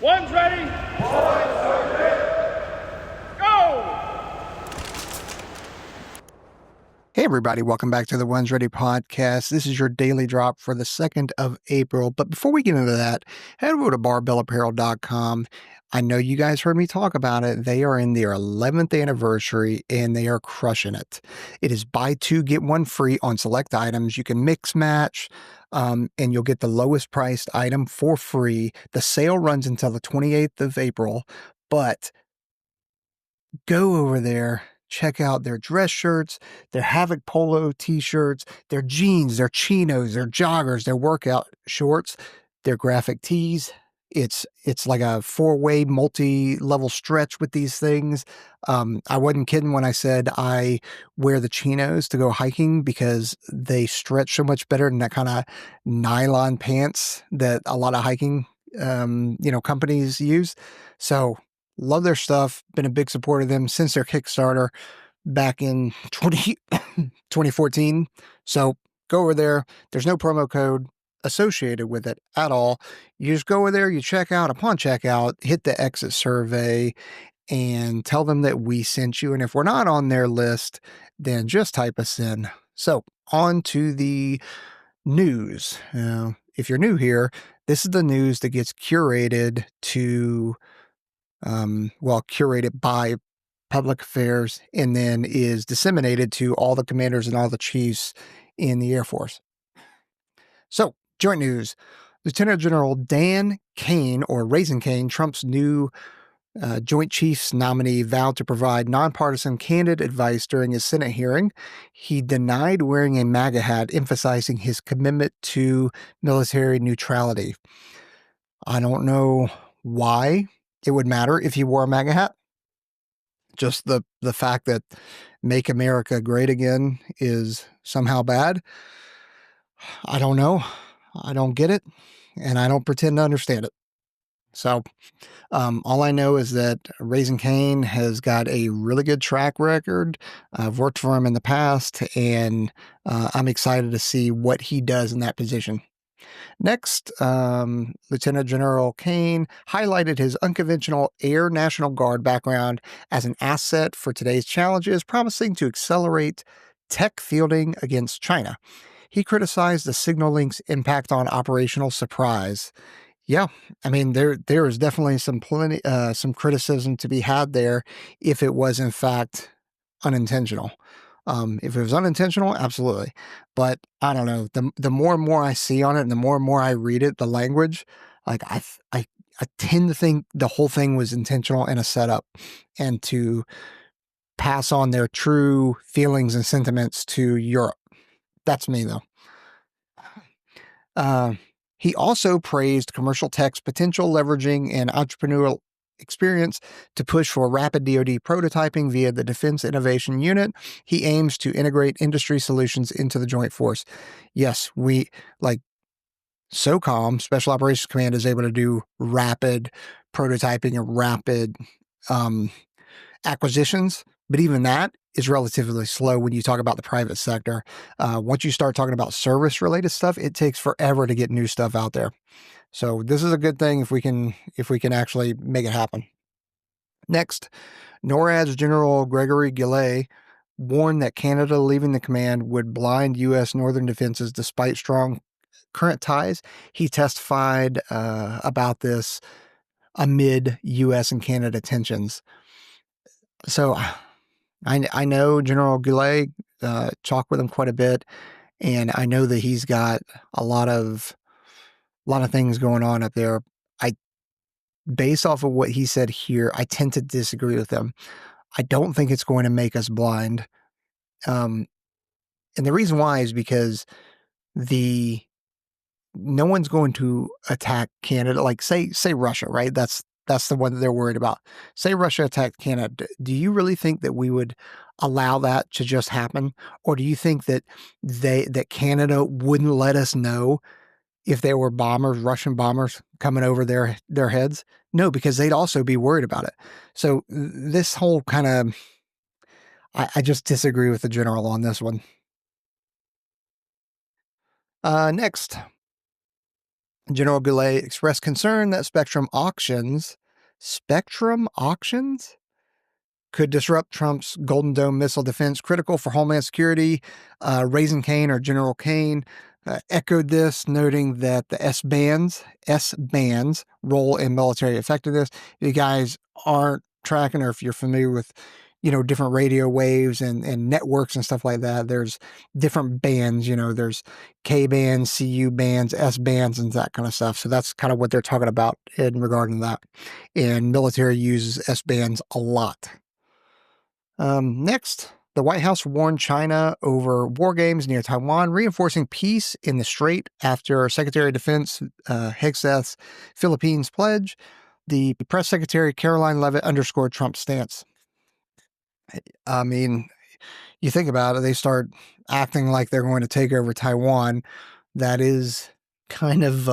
One's ready. One's ready. Go! Hey everybody, welcome back to the One's Ready podcast. This is your daily drop for the 2nd of April. But before we get into that, head over to barbellapparel.com. I know you guys heard me talk about it. They are in their 11th anniversary and they are crushing it. It is buy two, get one free on select items. You can mix match and you'll get the lowest priced item for free. The sale runs until the 28th of April, but go over there. Check out their dress shirts, their Havoc Polo t-shirts, their jeans, their chinos, their joggers, their workout shorts, their graphic tees. It's like a 4-way multi-level stretch with these things. I wasn't kidding when I said I wear the chinos to go hiking because they stretch so much better than that kind of nylon pants that a lot of hiking companies use. So love their stuff. Been a big supporter of them since their Kickstarter back in 2014. So go over there. There's no promo code associated with it at all. You just go over there, you check out. Upon checkout, hit the exit survey and tell them that we sent you. And if we're not on their list, then just type us in. So on to the news. If you're new here, this is the news that gets curated to curated by public affairs and then is disseminated to all the commanders and all the chiefs in the Air Force. So, joint news. Lieutenant General Dan Kane, or Raisin Kane, Trump's new Joint Chiefs nominee, vowed to provide nonpartisan, candid advice during his Senate hearing. He denied wearing a MAGA hat, emphasizing his commitment to military neutrality. I don't know why it would matter if he wore a MAGA hat. Just the fact that Make America Great Again is somehow bad. I don't know. I don't get it. And I don't pretend to understand it. So all I know is that Raisin Kane has got a really good track record. I've worked for him in the past, and I'm excited to see what he does in that position. Next, Lieutenant General Kane highlighted his unconventional Air National Guard background as an asset for today's challenges, promising to accelerate tech fielding against China. He criticized the signal link's impact on operational surprise. Yeah, I mean, there is definitely some criticism to be had there if it was in fact unintentional. If it was unintentional, absolutely. But I don't know. The more and more I see on it, and the more and more I read it, the language, like I tend to think the whole thing was intentional and a setup, and to pass on their true feelings and sentiments to Europe. That's me, though. He also praised commercial tech's potential leveraging and entrepreneurial experience to push for rapid DoD prototyping via the Defense Innovation Unit. He aims to integrate industry solutions into the Joint Force. Yes, we like SOCOM, Special Operations Command, is able to do rapid prototyping and rapid acquisitions, but even that is relatively slow when you talk about the private sector. Once you start talking about service-related stuff, it takes forever to get new stuff out there. So this is a good thing if we can actually make it happen. Next, NORAD's General Gregory Gillet warned that Canada leaving the command would blind U.S. northern defenses despite strong current ties. He testified about this amid U.S. and Canada tensions. So I know General Gillet, talked with him quite a bit, and I know that he's got a lot of things going on up there. Based off of what he said here, I tend to disagree with him. I don't think it's going to make us blind. And the reason why is because no one's going to attack Canada. Like say Russia, right? That's the one that they're worried about. Say Russia attacked Canada. Do you really think that we would allow that to just happen? Or do you think that that Canada wouldn't let us know if there were Russian bombers coming over their heads? No, because they'd also be worried about it. So this whole kind of, I just disagree with the general on this one. Next, General Goulet expressed concern that Spectrum auctions could disrupt Trump's Golden Dome missile defense, critical for Homeland Security. Raisin Kane, or General Kane, echoed this, noting that the S-bands role in military effectiveness. If you guys aren't tracking, or if you're familiar with, different radio waves and networks and stuff like that, there's different bands, there's K bands, CU bands, S bands, and that kind of stuff. So that's kind of what they're talking about in regard to that. And military uses S bands a lot. Next, the White House warned China over war games near Taiwan, reinforcing peace in the Strait after Secretary of Defense Hegseth's Philippines pledge. The press secretary, Caroline Leavitt, underscored Trump's stance. I mean, you think about it, they start acting like they're going to take over Taiwan. That is kind of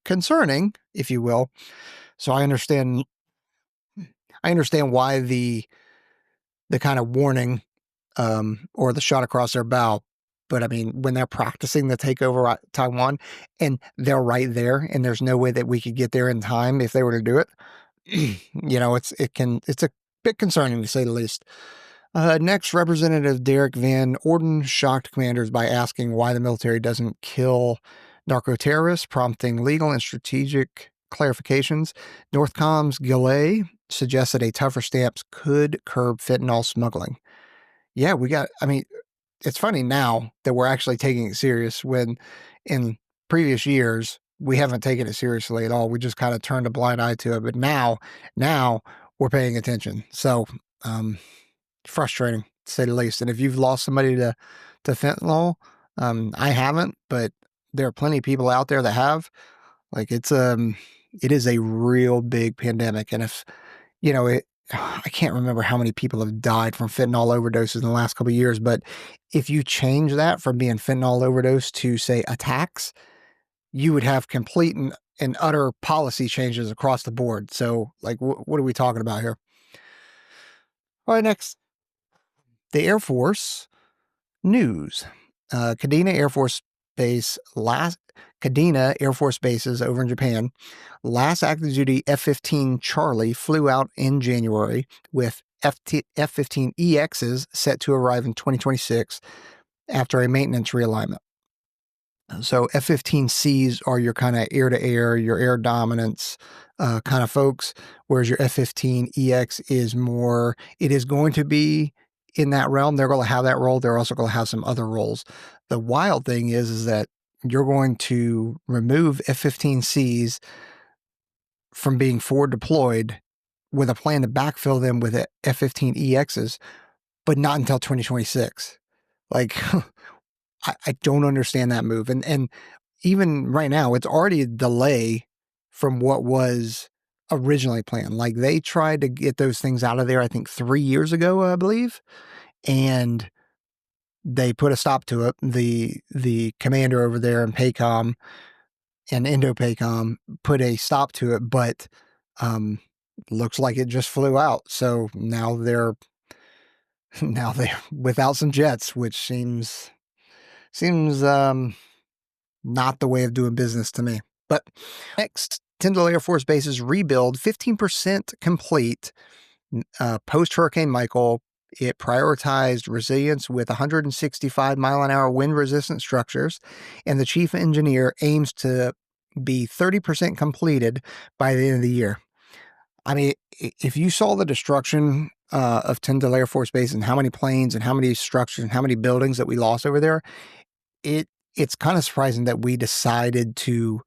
concerning, if you will. So I understand why the kind of warning or the shot across their bow. But I mean, when they're practicing the takeover Taiwan and they're right there, and there's no way that we could get there in time if they were to do it, it's a bit concerning, to say the least. Next, Representative Derek Van Orden shocked commanders by asking why the military doesn't kill narco-terrorists, prompting legal and strategic clarifications. Northcom's Gillet suggested a tougher stance could curb fentanyl smuggling. Yeah, it's funny now that we're actually taking it serious, when in previous years we haven't taken it seriously at all. We just kind of turned a blind eye to it. But now we're paying attention. So, frustrating, to say the least. And if you've lost somebody to fentanyl, I haven't, but there are plenty of people out there that have. Like, it is a real big pandemic. And if, I can't remember how many people have died from fentanyl overdoses in the last couple of years, but if you change that from being fentanyl overdose to, say, attacks, you would have complete and utter policy changes across the board. So, like, what are we talking about here? All right, next, the Air Force news. Kadena Air Force Base Kadena Air Force Bases over in Japan. Last active duty F-15 Charlie flew out in January, with F-15EXs set to arrive in 2026 after a maintenance realignment. So F-15Cs are your kind of air-to-air, your air dominance kind of folks, whereas your F-15EX is more, it is going to be in that realm. They're going to have that role. They're also going to have some other roles. The wild thing is that you're going to remove F-15Cs from being forward deployed with a plan to backfill them with F-15EXs, but not until 2026. Like, I don't understand that move. And even right now, it's already a delay from what was originally planned. Like, they tried to get those things out of there, I think 3 years ago, I believe. And they put a stop to it. The commander over there in PACOM and Indo-PACOM put a stop to it, but looks like it just flew out. So now they're without some jets, which seems not the way of doing business to me. But next, Tyndall Air Force Base's rebuild, 15% complete post-Hurricane Michael. It prioritized resilience with 165-mile-an-hour wind-resistant structures, and the chief engineer aims to be 30% completed by the end of the year. I mean, if you saw the destruction of Tyndall Air Force Base and how many planes and how many structures and how many buildings that we lost over there, it's kind of surprising that we decided to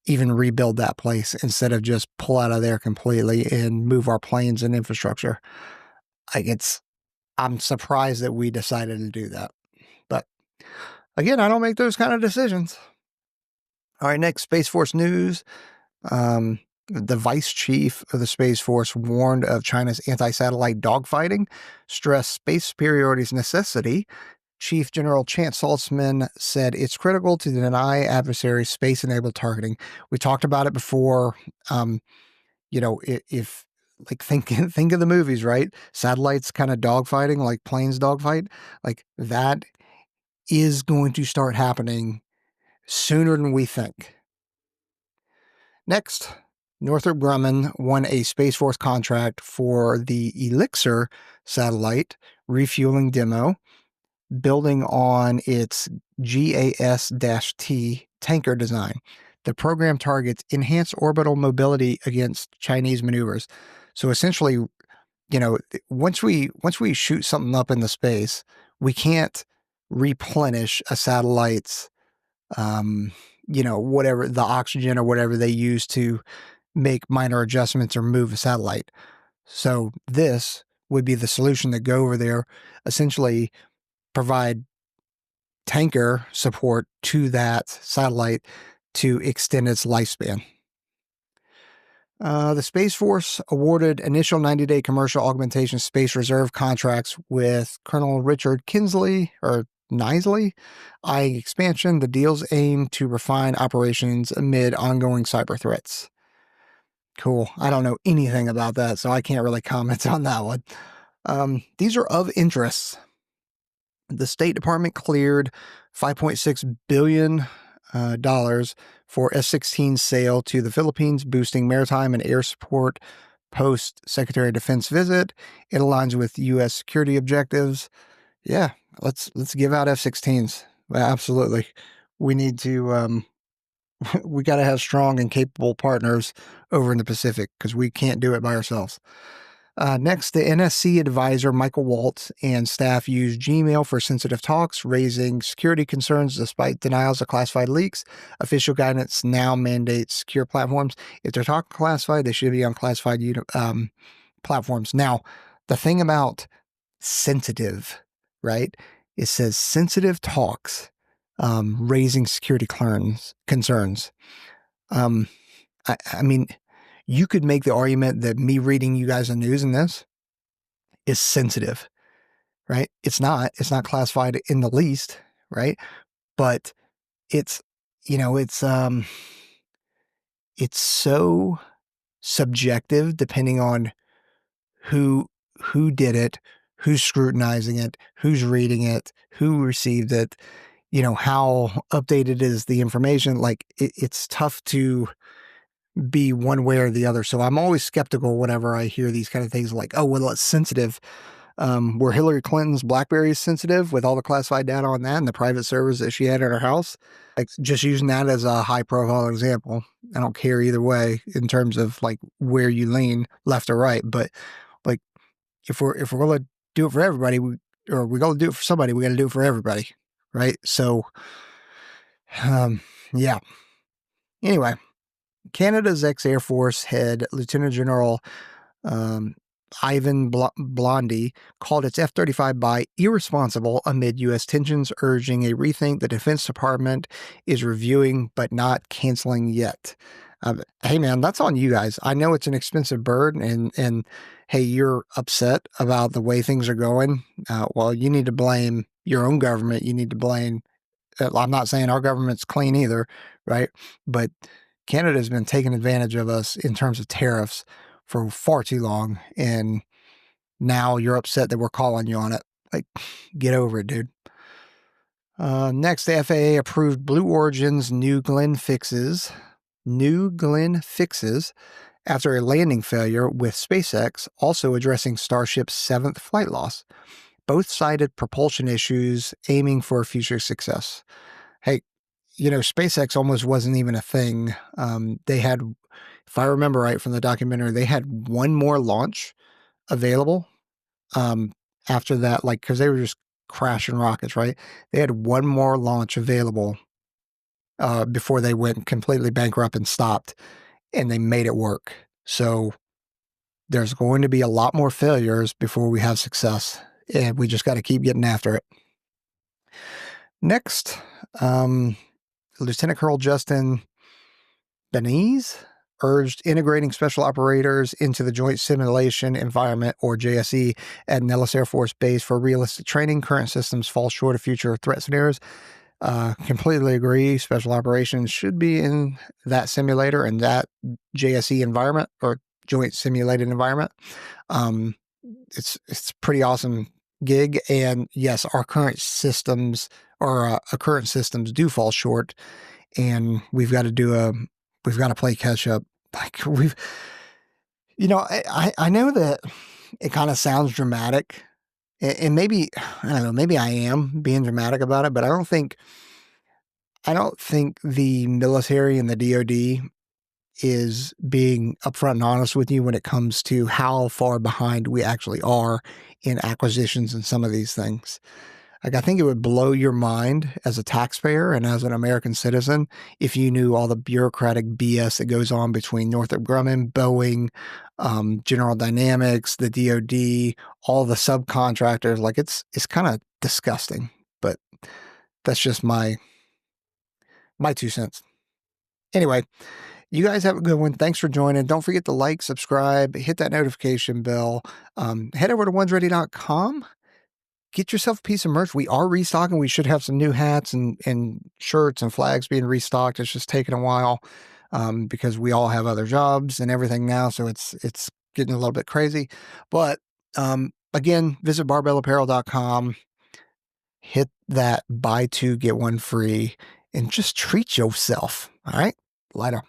even rebuild that place instead of just pull out of there completely and move our planes and infrastructure. I'm surprised that we decided to do that. But again, I don't make those kind of decisions. All right, next, Space Force news. The vice chief of the Space Force warned of China's anti-satellite dogfighting, stressed space superiority's necessity. Chief General Chance Saltzman said it's critical to deny adversaries space-enabled targeting. We talked about it before. If like think of the movies, right? Satellites kind of dogfighting, like planes dogfight, like that is going to start happening sooner than we think. Next, Northrop Grumman won a Space Force contract for the Elixir satellite refueling demo, building on its GAS-T tanker design. The program targets enhanced orbital mobility against Chinese maneuvers. So essentially, once we shoot something up into space, we can't replenish a satellite's, whatever the oxygen or whatever they use to make minor adjustments or move a satellite. So this would be the solution to go over there, essentially provide tanker support to that satellite to extend its lifespan. The Space Force awarded initial 90-day commercial augmentation space reserve contracts with Colonel Richard Nisley, eyeing expansion. The deals aim to refine operations amid ongoing cyber threats. Cool. I don't know anything about that, so I can't really comment on that one. These are of interest. The State Department cleared $5.6 billion for F-16 sale to the Philippines, boosting maritime and air support post Secretary of Defense visit. It aligns with U.S. security objectives. Yeah, let's give out F-16s. Absolutely. We need to, we got to have strong and capable partners over in the Pacific because we can't do it by ourselves. Next, the NSC advisor Michael Waltz and staff used Gmail for sensitive talks, raising security concerns despite denials of classified leaks. Official guidance now mandates secure platforms. If they're talking classified, they should be on classified platforms. Now, the thing about sensitive, right? It says sensitive talks, raising security concerns. I mean, you could make the argument that me reading you guys the news in this is sensitive, right? It's not classified in the least, right? But it's so subjective depending on who did it, who's scrutinizing it, who's reading it, who received it, how updated is the information. Like it's tough to be one way or the other. So I'm always skeptical whenever I hear these kind of things like, oh, well, it's sensitive. Were Hillary Clinton's BlackBerry sensitive with all the classified data on that and the private servers that she had in her house? Like just using that as a high profile example. I don't care either way in terms of like where you lean left or right. But like if we're going to do it for everybody, we're going to do it for somebody, we got to do it for everybody. Right. So, yeah. Anyway, Canada's ex-Air Force head, Lieutenant General Ivan Blondie, called its F-35 buy irresponsible amid U.S. tensions, urging a rethink the Defense Department is reviewing but not canceling yet. Hey, man, that's on you guys. I know it's an expensive bird, and hey, you're upset about the way things are going. Well, you need to blame your own government. You need to blame I'm not saying our government's clean either, right? But Canada's been taking advantage of us in terms of tariffs for far too long. And now you're upset that we're calling you on it. Like, get over it, dude. Next, the FAA approved Blue Origin's New Glenn fixes after a landing failure with SpaceX, also addressing Starship's 7th flight loss. Both cited propulsion issues, aiming for future success. Hey, SpaceX almost wasn't even a thing. They had, if I remember right from the documentary, they had one more launch available after that, like, because they were just crashing rockets, right? They had one more launch available before they went completely bankrupt and stopped, and they made it work. So there's going to be a lot more failures before we have success. And we just got to keep getting after it. Next, Lieutenant Colonel Justin Benese urged integrating special operators into the Joint Simulation Environment, or JSE, at Nellis Air Force Base for realistic training. Current systems fall short of future threat scenarios. Completely agree. Special operations should be in that simulator and that JSE environment, or Joint Simulated Environment. It's pretty awesome gig, and yes, our current systems do fall short, and we've got to do we've got to play catch up. Like I know that it kind of sounds dramatic, and maybe, I don't know, maybe I am being dramatic about it, but I don't think the military and the DoD is being upfront and honest with you when it comes to how far behind we actually are in acquisitions and some of these things. Like, I think it would blow your mind as a taxpayer and as an American citizen if you knew all the bureaucratic BS that goes on between Northrop Grumman, Boeing, General Dynamics, the DoD, all the subcontractors. Like, it's kind of disgusting, but that's just my 2 cents. Anyway, you guys have a good one. Thanks for joining. Don't forget to like, subscribe, hit that notification bell. Head over to onesready.com. Get yourself a piece of merch. We are restocking. We should have some new hats and shirts and flags being restocked. It's just taking a while because we all have other jobs and everything now. So it's getting a little bit crazy. But again, visit barbellapparel.com. Hit that buy two, get one free, and just treat yourself. All right? Later.